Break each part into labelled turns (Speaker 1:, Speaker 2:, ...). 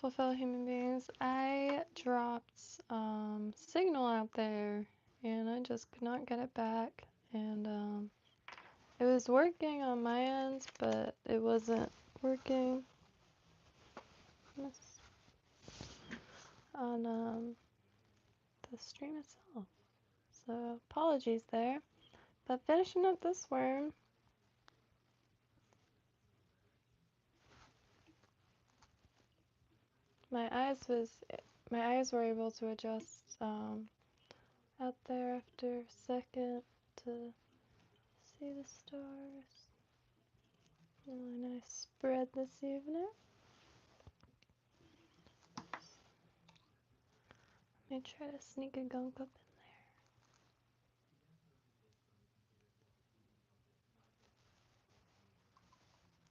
Speaker 1: beautiful fellow human beings. I dropped signal out there and I just could not get it back. And it was working on my end, but it wasn't working on the stream itself. So apologies there. But finishing up this worm. My eyes were able to adjust out there after a second to see the stars. Really nice spread this evening. Let me try to sneak a gunk up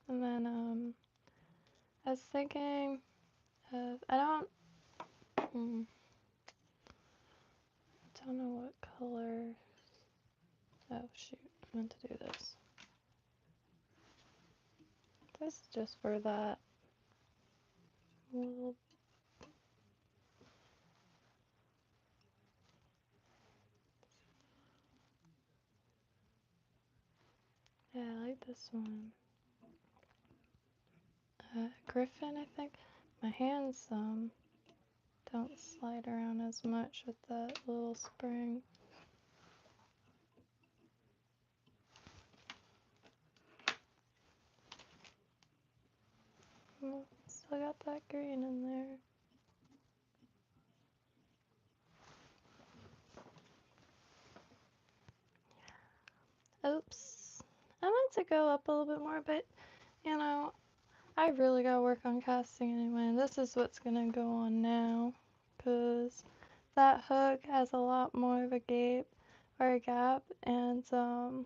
Speaker 1: in there. And then I was thinking of, I don't know what color. Oh shoot, I meant to do this. This is just for that little. Yeah, I like this one. Griffin, I think. My hands don't slide around as much with that little spring. Still got that green in there. Oops. I meant to go up a little bit more, but you know, I really gotta work on casting anyway. This is what's gonna go on now, cause that hook has a lot more of a gape or a gap, and feel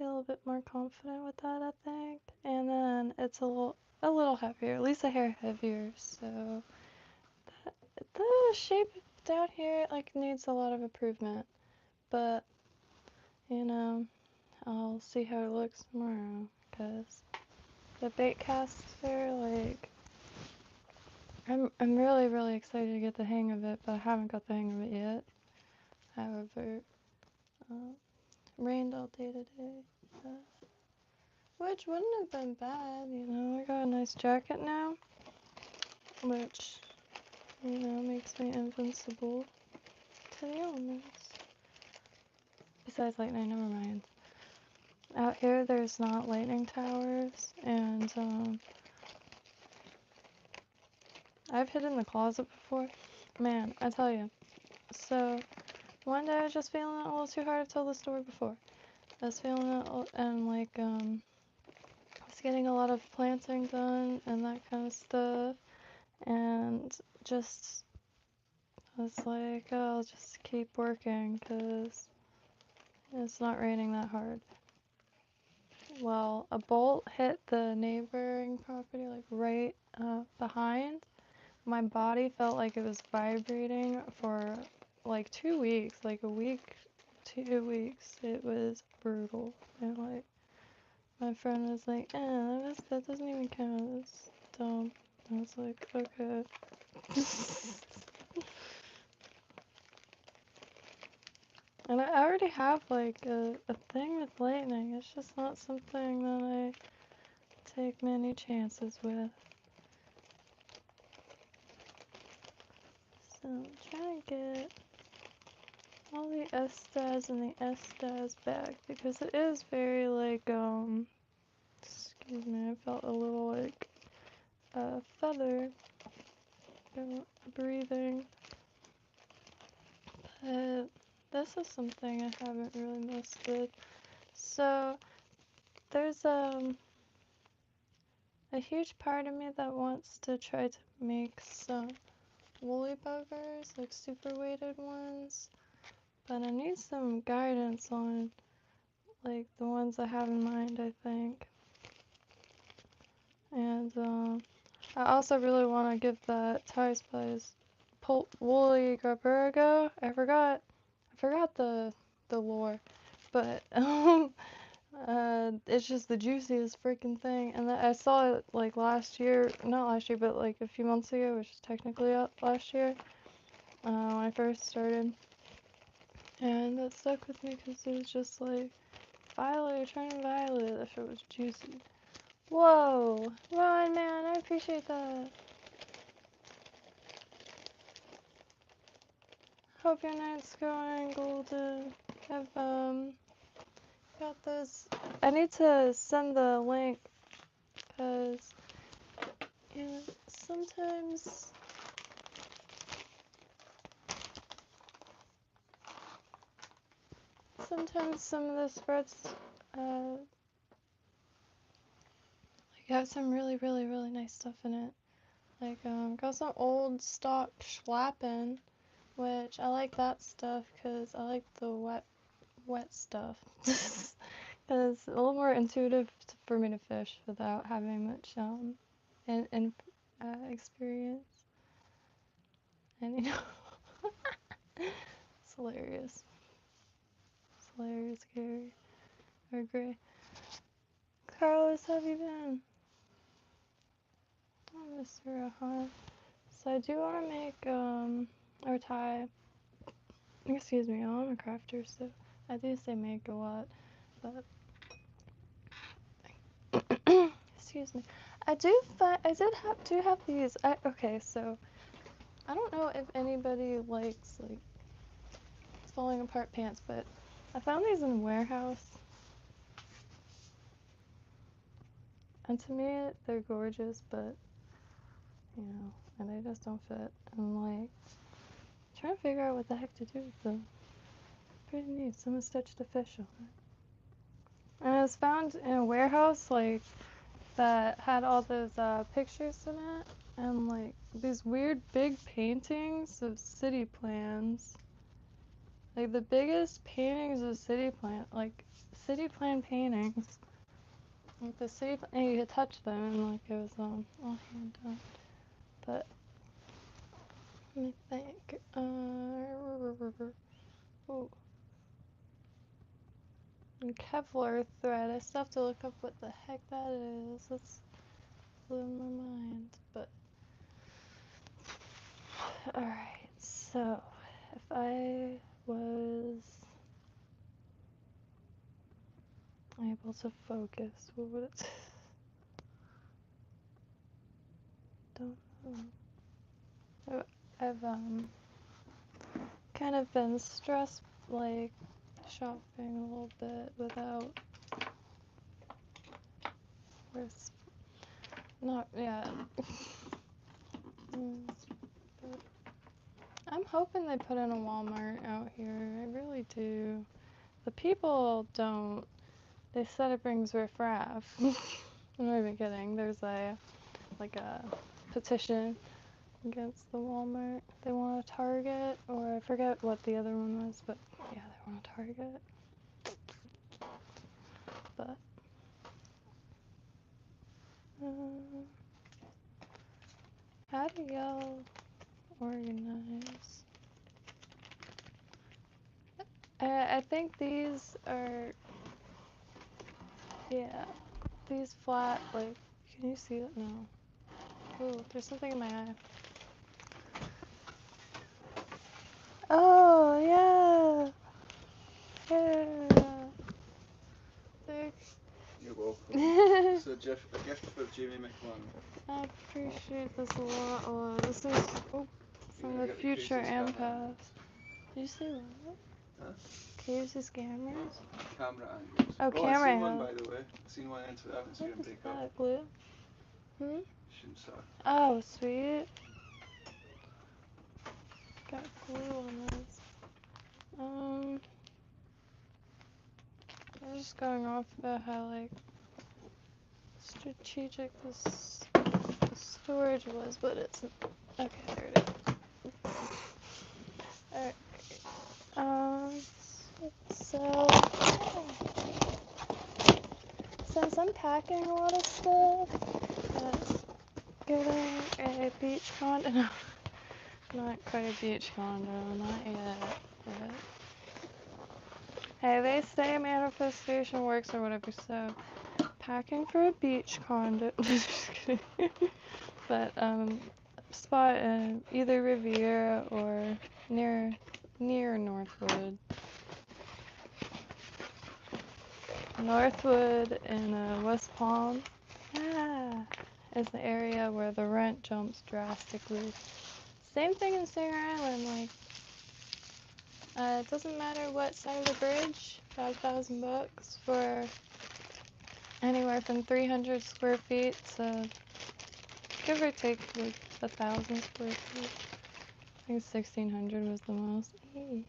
Speaker 1: a little bit more confident with that, I think. And then it's a little heavier, at least a hair heavier. So the shape down here like needs a lot of improvement, but you know, I'll see how it looks tomorrow, cause the bait caster, like, I'm really excited to get the hang of it, but I haven't got the hang of it yet. However, rained all day today, which wouldn't have been bad, you know. I got a nice jacket now, which, you know, makes me invincible to the elements. Besides lightning, never mind. Out here, there's not lightning towers, and I've hid in the closet before. Man, I tell you. So, one day I was just feeling it a little too hard. I've told the story before. I was feeling it, and like, I was getting a lot of planting done and that kind of stuff, and just, I was like, oh, I'll just keep working, because it's not raining that hard. Well, a bolt hit the neighboring property, like right behind. My body felt like it was vibrating for like 2 weeks, like a week, 2 weeks. It was brutal. And like, my friend was like, that doesn't even count. It's dumb. I was like, okay. And I already have like a thing with lightning. It's just not something that I take many chances with. So I'm trying to get all the Estas and the Estas back, because it is very like, excuse me, I felt a little like feather breathing. But this is something I haven't really messed with. So there's a huge part of me that wants to try to make some woolly buggers, like super weighted ones, but I need some guidance on like the ones I have in mind, I think. And I also really want to give that Ties Plies woolly grubber a go. I forgot the lore, but it's just the juiciest freaking thing. And I saw it like last year, not last year, but like a few months ago, which is technically last year, when I first started. And that stuck with me because it was just like, Violet, trying Violet, that shit was juicy. Whoa, Ron, man, I appreciate that. Hope your night's going golden. I've got this. I need to send the link because sometimes some of the spreads like have some really nice stuff in it. Like got some old stock schlappen, which I like that stuff because I like the wet stuff. Because it's a little more intuitive for me to fish without having much experience. And you know, it's hilarious. It's hilarious, Gary. Or Gray. Carlos, how have you been? Oh, Mr. Ahan. So I do want to make or tie. Excuse me, I'm a crafter, so I do say make a lot, but excuse me. I do have these. Okay, so I don't know if anybody likes like falling apart pants, but I found these in a warehouse, and to me they're gorgeous, but you know, and they just don't fit. I'm like trying to figure out what the heck to do with them. Pretty neat. Someone stitched a fish on it. And it was found in a warehouse like that had all those pictures in it, and like these weird big paintings of city plans. Like the biggest paintings of city plan paintings. Like the city, and you could touch them, and like it was all hand done. But let me think. Oh, and Kevlar thread. I still have to look up what the heck that is. That's blowing my mind. But all right, so if I was able to focus, what would it? Don't know. I've kind of been stressed, like shopping a little bit without. Not yet. But I'm hoping they put in a Walmart out here. I really do. The people don't. They said it brings riffraff. I'm not even kidding. There's a petition against the Walmart. They want a Target, or I forget what the other one was, but yeah, they want a Target. But how do y'all organize? I think these are, yeah, these flat, like, can you see it? No. Ooh, there's something in my eye. Oh, yeah. Yeah. Thanks.
Speaker 2: You're welcome. It's a gift for Jaime McLan.
Speaker 1: I appreciate this a lot. This is from the future and past. Did you say what?
Speaker 2: Huh?
Speaker 1: Can you use these cameras?
Speaker 2: Camera angles.
Speaker 1: Oh, camera
Speaker 2: I've seen one,
Speaker 1: angles.
Speaker 2: by the way. I've seen one into it. I haven't seen it break up.
Speaker 1: That glue?
Speaker 2: Shouldn't start.
Speaker 1: Oh, sweet. Got glue on this. I'm just going off about how like strategic this storage was, but it's okay. There it is. All right. So since I'm packing a lot of stuff, it's getting a beach condo. No, not quite a beach condo, not yet. But Hey, they say manifestation works or whatever, so packing for a beach condo. Just kidding. But, spot in either Riviera or near Northwood. Northwood in West Palm is the area where the rent jumps drastically. Same thing in Singer Island, like, it doesn't matter what side of the bridge, $5,000 for anywhere from 300 square feet to give or take like 1,000 square feet. I think 1,600 was the most. Eee,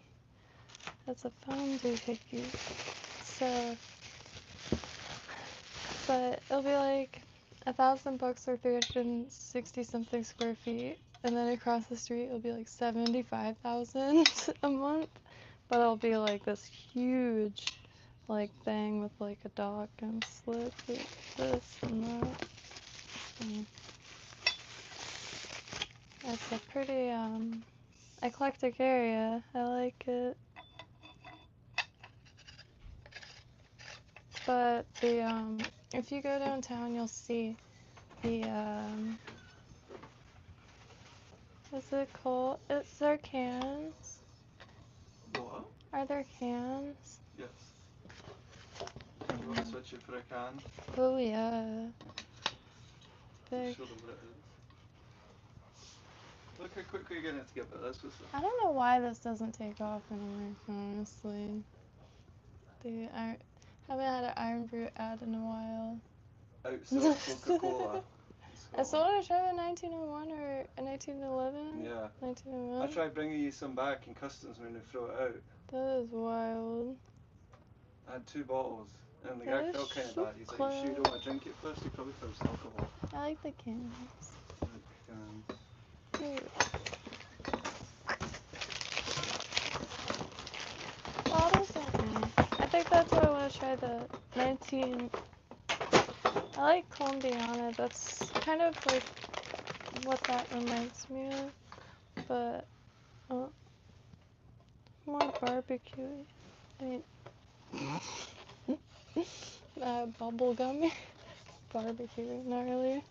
Speaker 1: that's a phone doohickey. So, but it'll be like $1,000 or 360 something square feet, and then across the street it'll be like 75,000 a month. But it'll be like this huge, like thing with like a dock and slip, like this and that. So, it's a pretty eclectic area. I like it. But the if you go downtown, you'll see the what's it called? It's their cans.
Speaker 2: What?
Speaker 1: Are there cans?
Speaker 2: Yes. You want to switch it for a can?
Speaker 1: Oh yeah. Big.
Speaker 2: Show them what it is. Look how quickly you're getting it together. That's what's
Speaker 1: I don't know why this doesn't take off in America, honestly. I haven't had an Iron Brew ad in a while.
Speaker 2: Outsold Coca-Cola.
Speaker 1: I sold a show in 1901 or 1911?
Speaker 2: Yeah.
Speaker 1: 1901?
Speaker 2: I tried bringing you some back in customs when they throw it out.
Speaker 1: That is wild.
Speaker 2: I had 2 bottles, and the
Speaker 1: That
Speaker 2: guy
Speaker 1: is
Speaker 2: felt kind of bad. He's like, "You sure you don't want to drink it first? You probably thought it was alcohol."
Speaker 1: I like the cans. Cute. Bottles are I think that's what I want to try, the 19... I like Colombiana. That's kind of like what that reminds me of. But, more barbecue. I mean... bubblegummy. Barbecue, gnarly.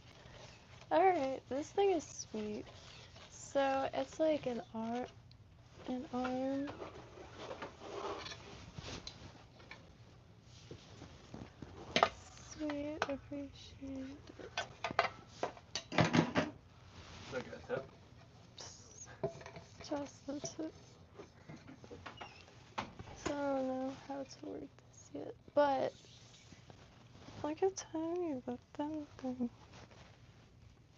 Speaker 1: Alright, this thing is sweet. So, it's like an arm. Sweet, appreciate it.
Speaker 2: Did I get a tip?
Speaker 1: Just the tip. So I don't know how to work this yet. But, look how tiny the thin thing.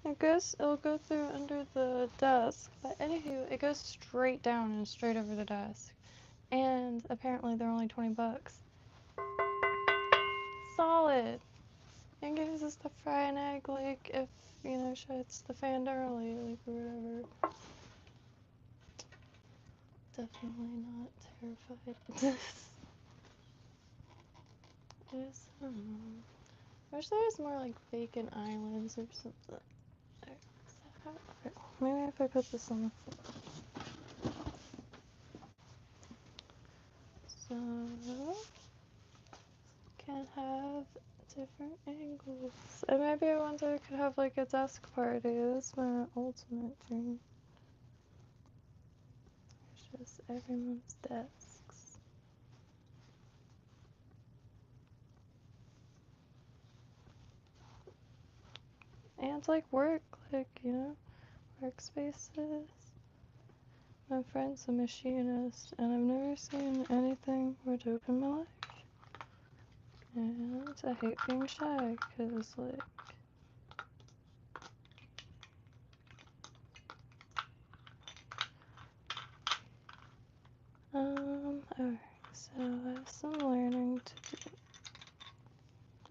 Speaker 1: It'll go through under the desk, but anywho, it goes straight down and straight over the desk. And apparently they're only $20. Solid! And gives us to fry an egg, like, if, you know, shit's the fan early, like, or whatever. Definitely not terrified. I wish there was more, like, vacant islands or something. Maybe if I put this on the floor. So, can have different angles. And maybe one day I could have like a desk party. That's my ultimate dream. It's just everyone's desks. And it's like work, like, you know, workspaces. My friend's a machinist, and I've never seen anything more dope in my life. And I hate being shy, cause like, alright, so I have some learning to do.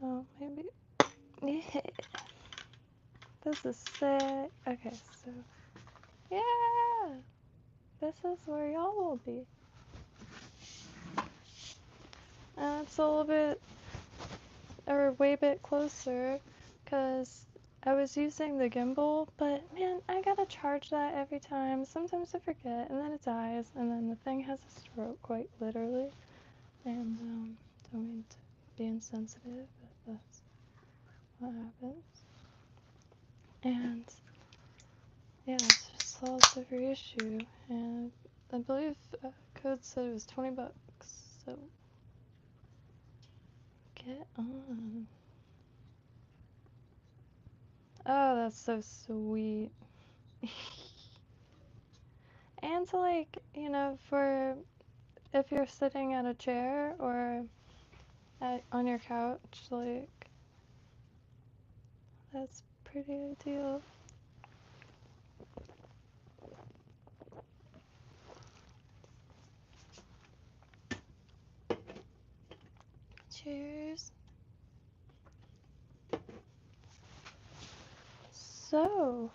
Speaker 1: Oh, maybe, yeah, this is sick. Okay, so, yeah, this is where y'all will be. It's a little bit, or way bit closer, cause I was using the gimbal, but man, I gotta charge that every time. Sometimes I forget, and then it dies, and then the thing has a stroke, quite literally. and don't mean to be insensitive, but that's what happens. And yeah, it just solves every issue, and I believe Code said it was $20, so get on. Oh, that's so sweet. And to, like, you know, for if you're sitting at a chair or on your couch, like, that's pretty ideal. Cheers. So,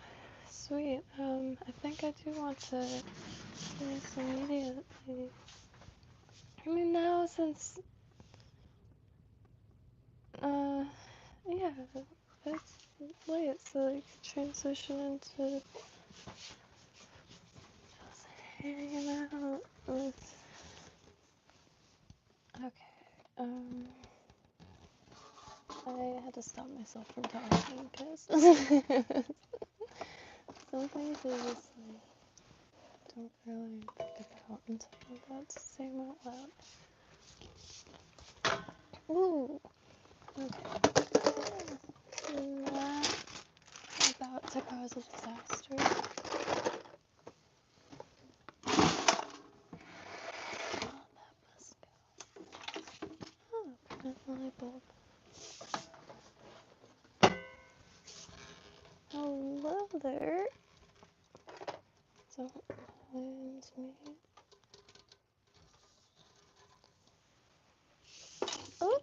Speaker 1: sweet. I think I do want to do this immediately. I mean, now since, yeah, it's late, so I can transition into just hanging out with, okay, I had to stop myself from talking, because some things I just, like, don't really think about until I'm about to say them out loud. Ooh, okay. That about to cause a disaster. Oh, that must go. Oh, prevent light bulb. Hello there. Don't mind me. Oh!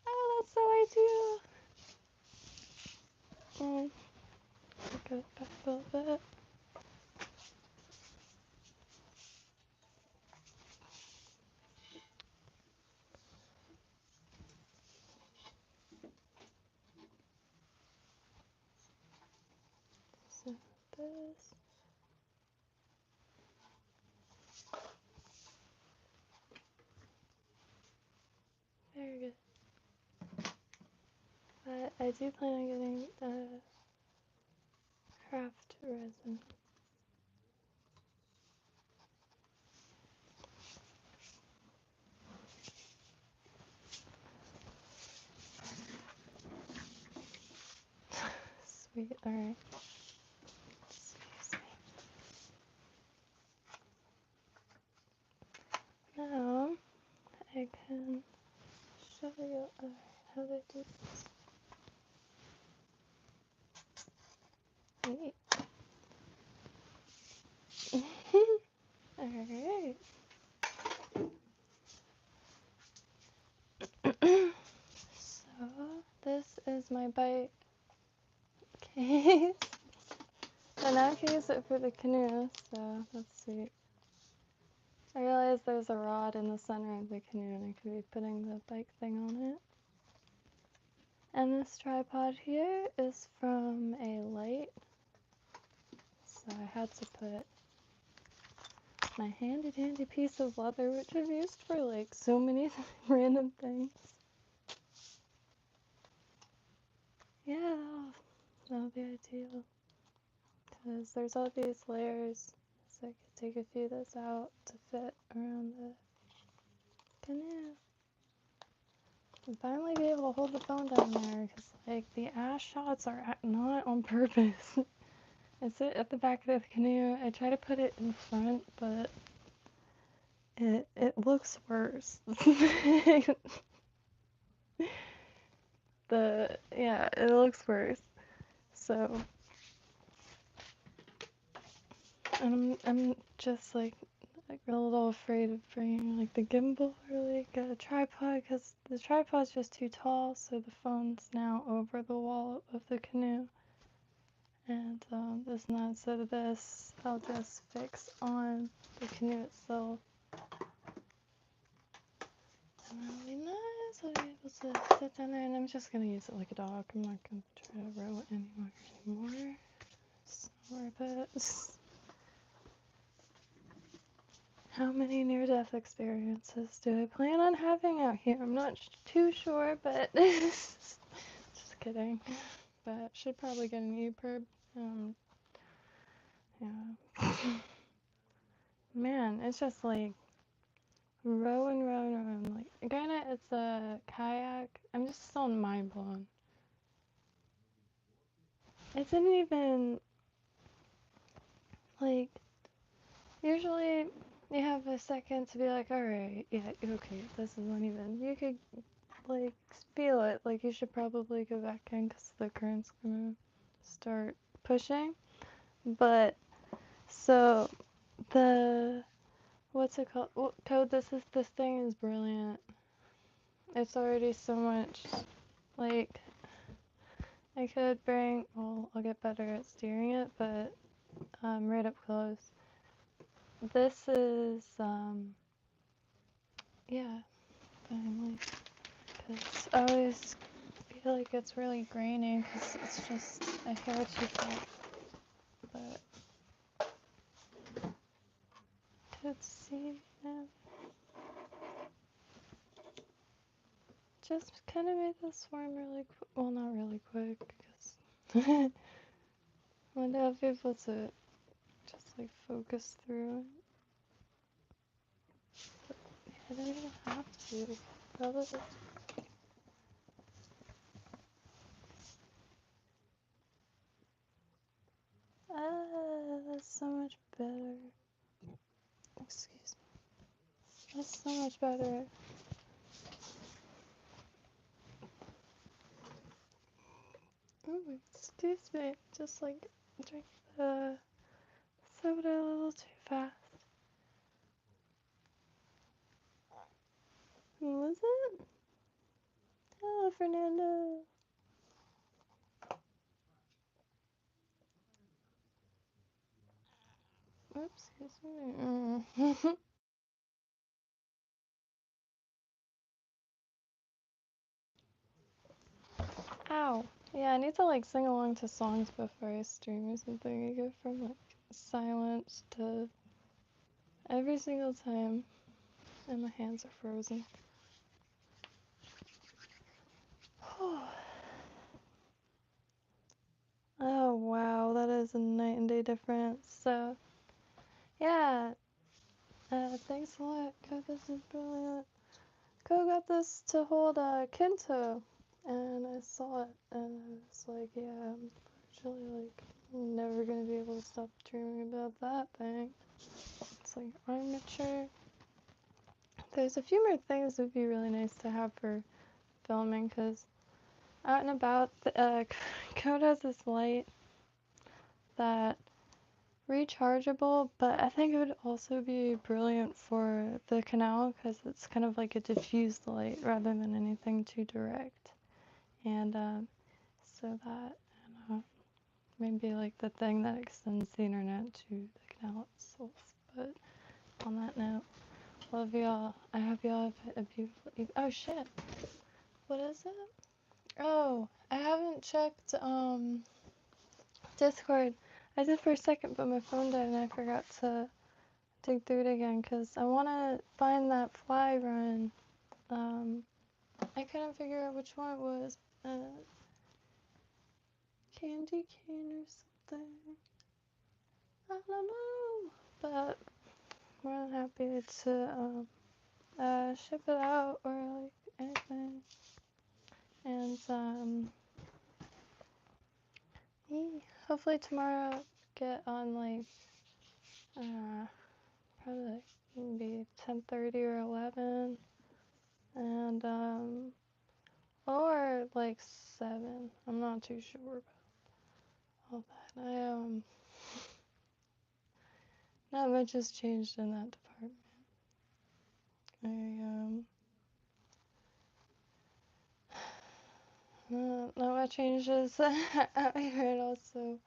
Speaker 1: Oh, that's so ideal. Go back a little bit. So this. Very good. I do plan on getting craft resin. Sweet, alright. Excuse me. Now, I can show you how to do this. Neat. Alright. So, this is my bike case. And I can use it for the canoe, so that's sweet. I realized there's a rod in the center of the canoe and I could be putting the bike thing on it. And this tripod here is from a light, so I had to put my handy dandy piece of leather, which I've used for like so many random things. Yeah, that'll be ideal. Because there's all these layers, so I could take a few of this out to fit around the canoe. And finally be able to hold the phone down there, because like the ass shots are not on purpose. I sit at the back of the canoe, I try to put it in front, but it looks worse. Yeah, it looks worse. So I'm just like a little afraid of bringing like the gimbal or like a tripod, because the tripod's just too tall, so the phone's now over the wall of the canoe. And this not instead of this, I'll just fix on the canoe itself. And that'll be nice. I'll be able to sit down there, and I'm just gonna use it like a dog. I'm not gonna try to row it anymore. It's not worth it. How many near-death experiences do I plan on having out here? I'm not too sure, but just kidding. But should probably get an EPIRB. Yeah. Man, it's just like row and row and row. Like, granted, it's a kayak. I'm just still mind blown. It didn't even, like, usually you have a second to be like, alright, yeah, okay, this isn't even. You could, like, feel it. Like, you should probably go back in because the current's gonna start pushing. But, so, what's it called? Code, this thing is brilliant. It's already so much, like, I could bring, well, I'll get better at steering it, but right up close. This is, yeah, finally, because I always feel like it's really grainy because it's just a hair too thick, but let's see now. Just kind of made this form really quick, well, not really quick, because I want to have people to just like focus through it. I don't even have to, probably. That's so much better. Excuse me. That's so much better. Oh, excuse me. Just like drink the soda a little too fast. Who was it? Hello, Fernando. Oops, excuse me. Ow. Yeah, I need to like sing along to songs before I stream or something. I go from like silence to every single time, and my hands are frozen. Oh wow, that is a night and day difference. So, yeah, thanks a lot, Ko. This is brilliant. Ko got this to hold Kento, and I saw it, and I was like, yeah, unfortunately, like, I'm never gonna be able to stop dreaming about that thing. It's like armature. There's a few more things that would be really nice to have for filming, because out and about, Ko has this light that rechargeable, but I think it would also be brilliant for the canal because it's kind of like a diffused light rather than anything too direct. And so that, I don't know, maybe like the thing that extends the internet to the canal itself. But on that note, love y'all. I hope y'all have a beautiful evening. Oh shit. What is it? Oh, I haven't checked Discord. I did for a second, but my phone died and I forgot to dig through it again because I want to find that fly run. I couldn't figure out which one it was. Candy cane or something. I don't know. But more than happy to ship it out or like anything. And hopefully tomorrow get on like probably like maybe 10:30 or 11. And or like 7. I'm not too sure about all that. Not much has changed in that department. Not much changes out here also.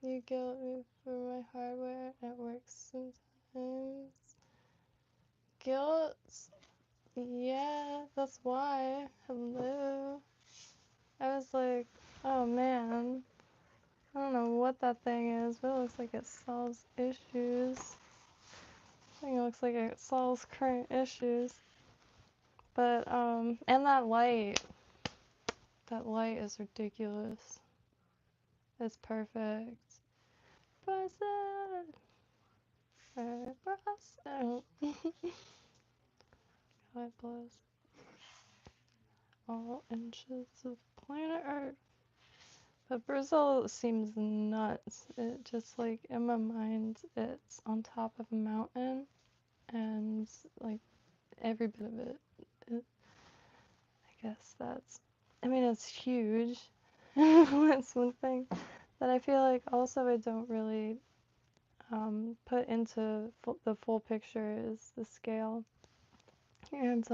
Speaker 1: You guilt me for my hardware at work sometimes. Guilt? Yeah, that's why. Hello. I was like, oh man. I don't know what that thing is, but it looks like it solves issues. thing looks like it solves current issues. But, and that light is ridiculous. It's perfect. Present. Present. God bless all inches of planet Earth. But Brazil seems nuts. It just like in my mind, it's on top of a mountain, and like every bit of it. I guess that's. I mean, it's huge. That's one thing that I feel like also I don't really put into the full picture is the scale, and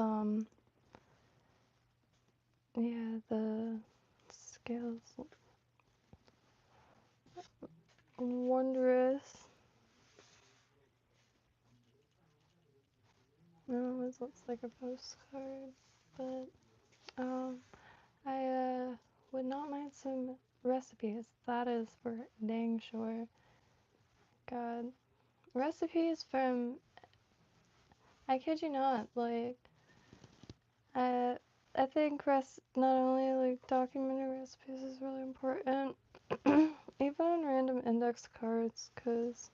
Speaker 1: yeah, the scale's wondrous. It almost looks like a postcard, but I would not mind some recipes. That is for dang sure. God, recipes from, I kid you not, like I think not only like documenting recipes is really important, even on random index cards, cause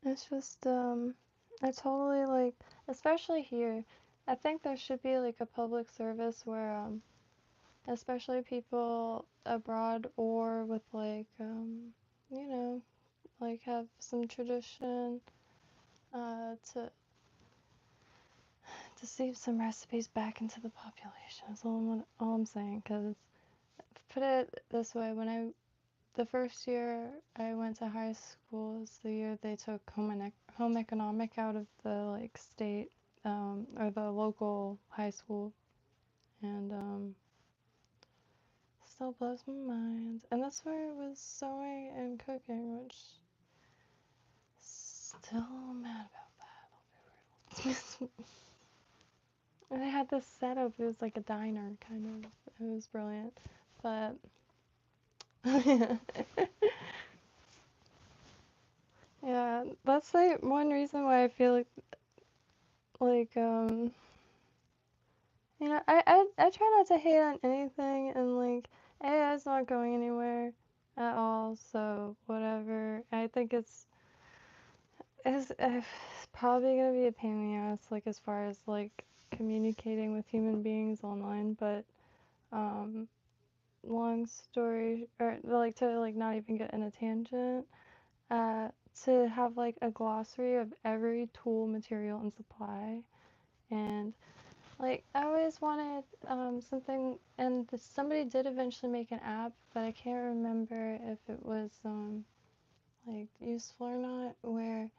Speaker 1: it's just I totally like, especially here. I think there should be like a public service where especially people abroad or with like you know, like have some tradition to see some recipes back into the population is all I'm saying. Because put it this way, the first year I went to high school is the year they took home economic out of the like state or the local high school, and still blows my mind. And that's where it was sewing and cooking, which still mad about that. And they had this setup. It was like a diner, kind of. It was brilliant. But yeah, that's like one reason why I feel like I try not to hate on anything, and like AI is not going anywhere at all. So whatever. I think it's probably gonna be a pain in the ass, like as far as like communicating with human beings online, but um long story, or like to like not even get in a tangent, uh, to have like a glossary of every tool, material, and supply. And like I always wanted something, and somebody did eventually make an app, but I can't remember if it was like useful or not, where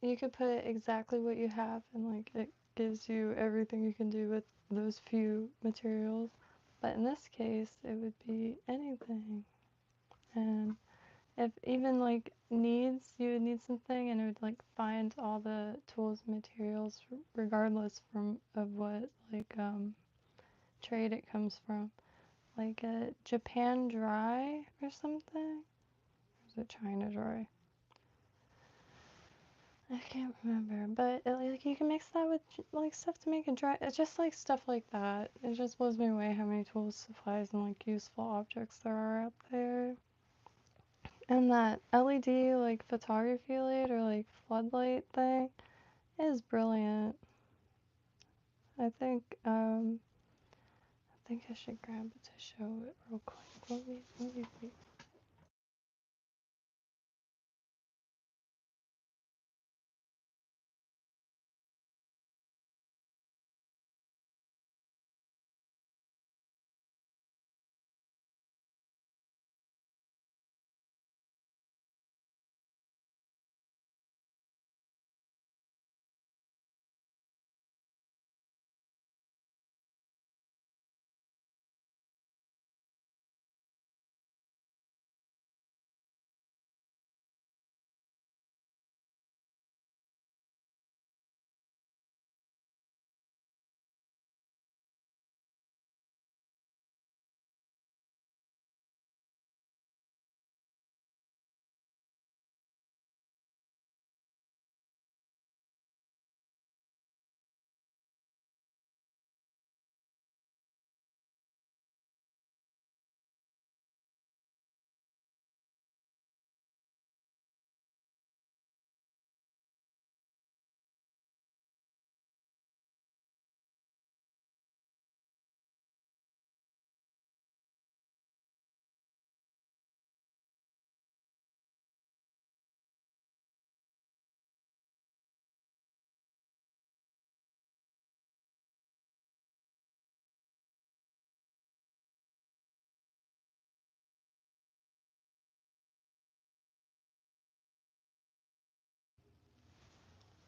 Speaker 1: you could put exactly what you have, and like it gives you everything you can do with those few materials. But in this case, it would be anything. And if even like you would need something, and it would like find all the tools and materials regardless of what like trade it comes from. Like a Japan dry or something? Or is it China dry? I can't remember, but like you can mix that with like stuff to make it dry. It's just like stuff like that. It just blows me away how many tools, supplies, and like useful objects there are out there. And that LED like photography light or like floodlight thing is brilliant. I think I should grab it to show it real quick. Let me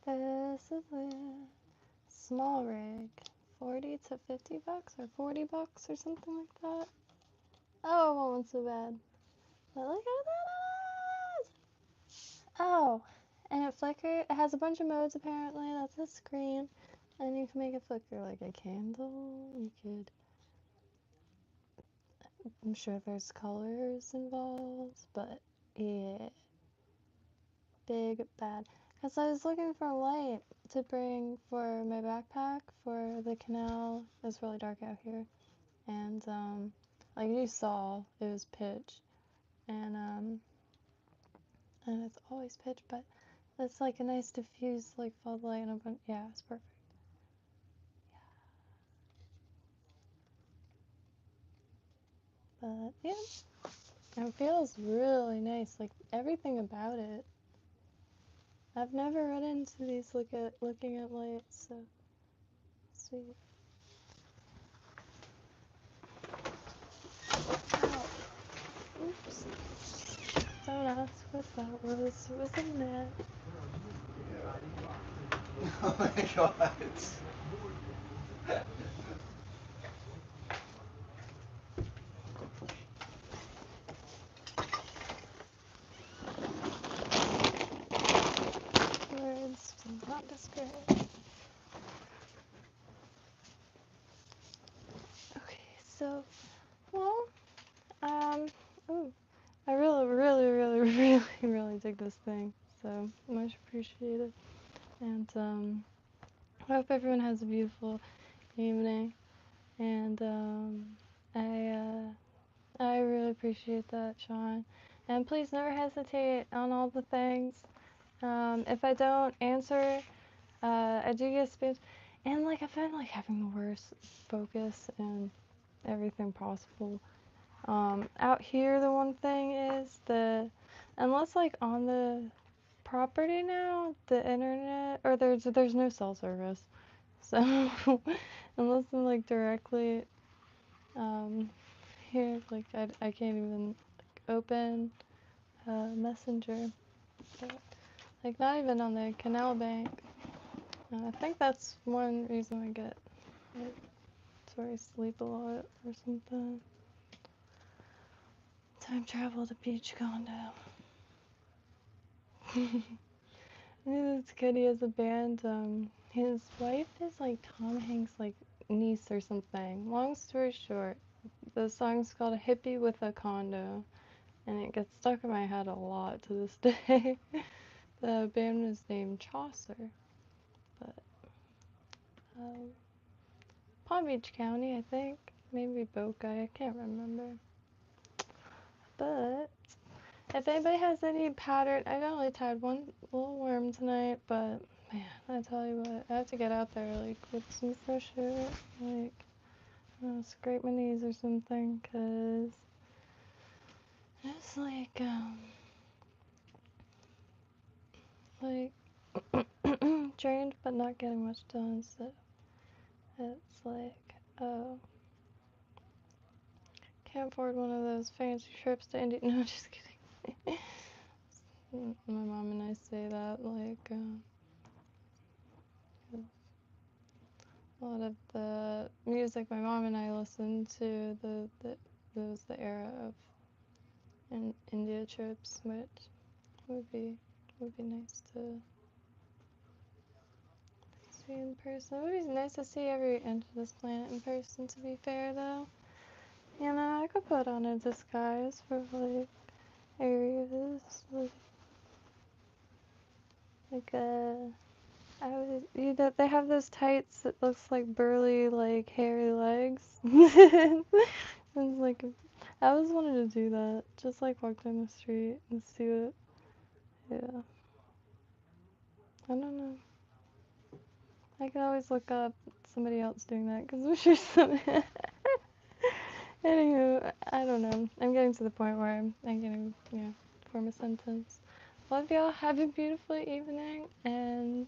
Speaker 1: This is a small rig. 40 to 50 bucks or 40 bucks or something like that. Oh, it wasn't so bad. But look how that is! Oh, and it flickers. It has a bunch of modes apparently. That's a screen. And you can make it flicker like a candle. You could. I'm sure there's colors involved, but yeah. Big bad. Because I was looking for a light to bring for my backpack for the canal. It's really dark out here. And, like you saw, it was pitch. And it's always pitch, but it's like a nice diffuse, like, floodlight. And yeah, it's perfect. But, yeah. It feels really nice. Like, everything about it. I've never run into these looking at lights, so sweet. Ow. Oops. Don't ask what that was. It was a net.
Speaker 2: Oh my god.
Speaker 1: Words do not describe. Okay, so, well, ooh, I really, really, really, really, really dig this thing. So, much appreciated. And, I hope everyone has a beautiful evening. And, I really appreciate that, Sean. And please never hesitate on all the things. If I don't answer, I do get spammed. And, like, I've been, like, having the worst focus and everything possible. Out here, the one thing is unless, like, on the property now, the internet, or there's no cell service. So, unless I'm, like, directly, here, like, I can't even, like, open, Messenger. So, like, not even on the canal bank. I think that's one reason I get, like, it's where I sleep a lot or something. Time travel to beach condo. This kid, he has a band. His wife is like Tom Hanks' like niece or something. Long story short, the song's called "A Hippie with a Condo," and it gets stuck in my head a lot to this day. The band was named Chaucer, but Palm Beach County, I think, maybe Boca, I can't remember. But if anybody has any pattern, I only tied one little worm tonight, but man, I tell you what, I have to get out there like with some fresh air, like, scrape my knees or something, cause it's like drained but not getting much done, so it's like, oh, can't afford one of those fancy trips to India. No, just kidding. My mom and I say that, like, a lot of the music my mom and I listened to, it was the era of India trips, which would be nice to see in person. It would be nice to see every inch of this planet in person, to be fair, though. You know, I could put on a disguise for, like, areas, they have those tights that looks like burly, like, hairy legs. It's like, I always wanted to do that, just, like, walk down the street and see it. Yeah. I don't know. I could always look up somebody else doing that, because I'm sure some... Anywho, I don't know. I'm getting to the point where I'm getting, form a sentence. Love y'all. Have a beautiful evening, and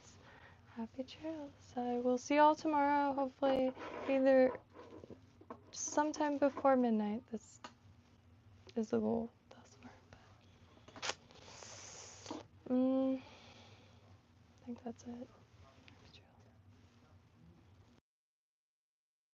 Speaker 1: happy trails. I will see y'all tomorrow, hopefully either sometime before midnight. This is the goal thus far. But, think that's it.